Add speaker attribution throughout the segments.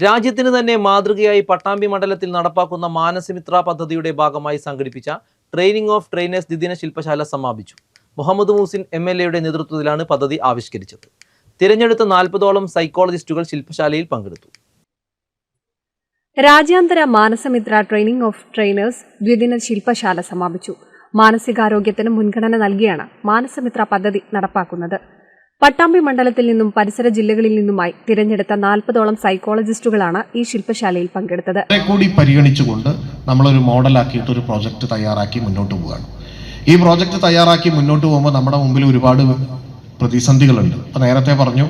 Speaker 1: രാജ്യത്തിന് തന്നെ മാതൃകയായി പട്ടാമ്പി മണ്ഡലത്തിൽ നടപ്പാക്കുന്ന മാനസമിത്ര പദ്ധതിയുടെ ഭാഗമായി സംഘടിപ്പിച്ച ട്രെയിനിങ് ഓഫ് ട്രെയിനേഴ്സ് ദ്വിദിന ശില്പശാല സമാപിച്ചു. മുഹമ്മദ് മൂസിൻ MLA നേതൃത്വത്തിലാണ് പദ്ധതി ആവിഷ്കരിച്ചത്. തിരഞ്ഞെടുത്ത 40ഓളം സൈക്കോളജിസ്റ്റുകൾ ശില്പശാലയിൽ പങ്കെടുത്തു.
Speaker 2: രാജ്യാന്തര മാനസമിത്ര ട്രെയിനിങ് ഓഫ് ട്രെയിനേഴ്സ് ദ്വിദിന ശില്പശാല സമാപിച്ചു. മാനസികാരോഗ്യത്തിന് മുൻഗണന നൽകിയാണ് മാനസമിത്ര പദ്ധതി നടപ്പാക്കുന്നത്. പട്ടാമ്പി മണ്ഡലത്തിൽ നിന്നും പരിസര ജില്ലകളിൽ നിന്നുമായി തിരഞ്ഞെടുത്ത 40ഓളം സൈക്കോളജിസ്റ്റുകളാണ് ഈ ശില്പശാലയിൽ പങ്കെടുത്തത്.
Speaker 3: കൂടി പരിഗണിച്ചുകൊണ്ട് നമ്മളൊരു മോഡലാക്കിയിട്ട് ഒരു പ്രോജക്റ്റ് തയ്യാറാക്കി മുന്നോട്ട് പോവുകയാണ്. ഈ പ്രോജക്റ്റ് തയ്യാറാക്കി മുന്നോട്ട് പോകുമ്പോൾ നമ്മുടെ മുമ്പിൽ ഒരുപാട് പ്രതിസന്ധികളുണ്ട്. അപ്പോൾ നേരത്തെ പറഞ്ഞു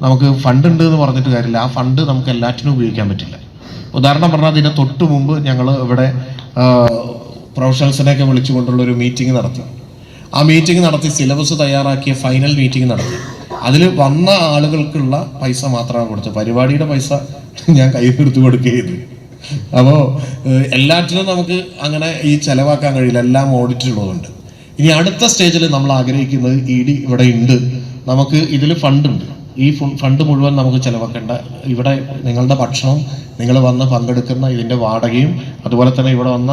Speaker 3: നമുക്ക് ഫണ്ട് ഉണ്ട് എന്ന് പറഞ്ഞിട്ട് കാര്യമില്ല. ആ ഫണ്ട് നമുക്ക് എല്ലാറ്റിനും ഉപയോഗിക്കാൻ പറ്റില്ല. ഉദാഹരണം പറഞ്ഞാൽ അതിന് തൊട്ട് മുമ്പ് ഞങ്ങൾ ഇവിടെ പ്രൊഫഷണൽസിനെയൊക്കെ വിളിച്ചുകൊണ്ടുള്ള ഒരു മീറ്റിംഗ് നടത്തി. ആ മീറ്റിംഗ് നടത്തി സിലബസ് തയ്യാറാക്കിയ ഫൈനൽ മീറ്റിംഗ് നടത്തി. അതിൽ വന്ന ആളുകൾക്കുള്ള പൈസ മാത്രമാണ് കൊടുത്തത്. പരിപാടിയുടെ പൈസ ഞാൻ കയ്യിലെടുത്ത് കൊടുക്കുകയത്. അപ്പോൾ എല്ലാറ്റിനും നമുക്ക് അങ്ങനെ ഈ ചെലവാക്കാൻ കഴിയില്ല. എല്ലാം ഓഡിറ്റുള്ളതുകൊണ്ട് ഇനി അടുത്ത സ്റ്റേജിൽ നമ്മൾ ആഗ്രഹിക്കുന്നത് ED ഇവിടെ ഉണ്ട്, നമുക്ക് ഇതിൽ ഫണ്ടുണ്ട്, ഈ ഫണ്ട് മുഴുവൻ നമുക്ക് ചിലവാക്കേണ്ട, ഇവിടെ നിങ്ങളുടെ ഭക്ഷണം, നിങ്ങൾ വന്ന് പങ്കെടുക്കുന്ന ഇതിൻ്റെ വാടകയും അതുപോലെ തന്നെ ഇവിടെ വന്ന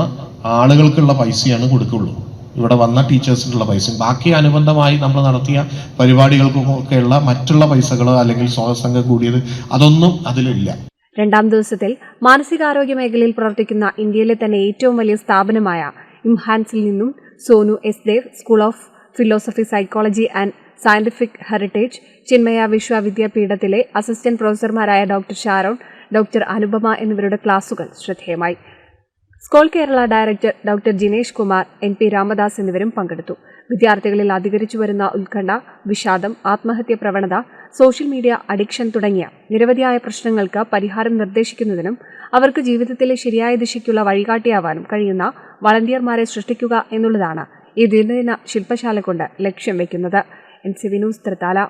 Speaker 3: ആളുകൾക്കുള്ള പൈസയാണ് കൊടുക്കുള്ളൂ. ഇവിടെ വന്ന ടീച്ചേഴ്സിനുള്ള പൈസയും ബാക്കി അനുബന്ധമായി നമ്മൾ നടത്തിയ പരിപാടികൾക്കൊക്കെയുള്ള മറ്റുള്ള പൈസകളോ അല്ലെങ്കിൽ സ്വാതന്ത്ര്യം കൂടിയത് അതൊന്നും അതിലില്ല.
Speaker 2: രണ്ടാം ദിവസത്തിൽ മാനസികാരോഗ്യ മേഖലയിൽ പ്രവർത്തിക്കുന്ന ഇന്ത്യയിലെ തന്നെ ഏറ്റവും വലിയ സ്ഥാപനമായ ഇംഹാൻസിൽ നിന്നും Sonu S Dev school of philosophy, psychology and scientific heritage, Chinmaya വിശ്വവിദ്യാപീഠത്തിലെ അസിസ്റ്റന്റ് പ്രൊഫസർമാരായ ഡോക്ടർ ഷാരോൺ, ഡോക്ടർ അനുപമ എന്നിവരുടെ ക്ലാസുകൾ ശ്രദ്ധേയമായി. Scole Kerala director doctor Jinesh Kumar, NP Ramadas എന്നിവരും പങ്കെടുത്തു. വിദ്യാർത്ഥികളിൽ അധികരിച്ചു വരുന്ന ഉത്കണ്ഠ, വിഷാദം, ആത്മഹത്യ പ്രവണത, സോഷ്യൽ മീഡിയ അഡിക്ഷൻ തുടങ്ങിയ നിരവധിയായ പ്രശ്നങ്ങൾക്ക് പരിഹാരം നിർദ്ദേശിക്കുന്നതിനും അവർക്ക് ജീവിതത്തിലെ ശരിയായ ദിശയ്ക്കുള്ള വഴികാട്ടിയാവാനും കഴിയുന്ന വളണ്ടിയർമാരെ സൃഷ്ടിക്കുക എന്നുള്ളതാണ് ഈ ദ്വിദിന ശില്പശാല കൊണ്ട് ലക്ഷ്യം വെക്കുന്നത്. NCV news, Thrithala.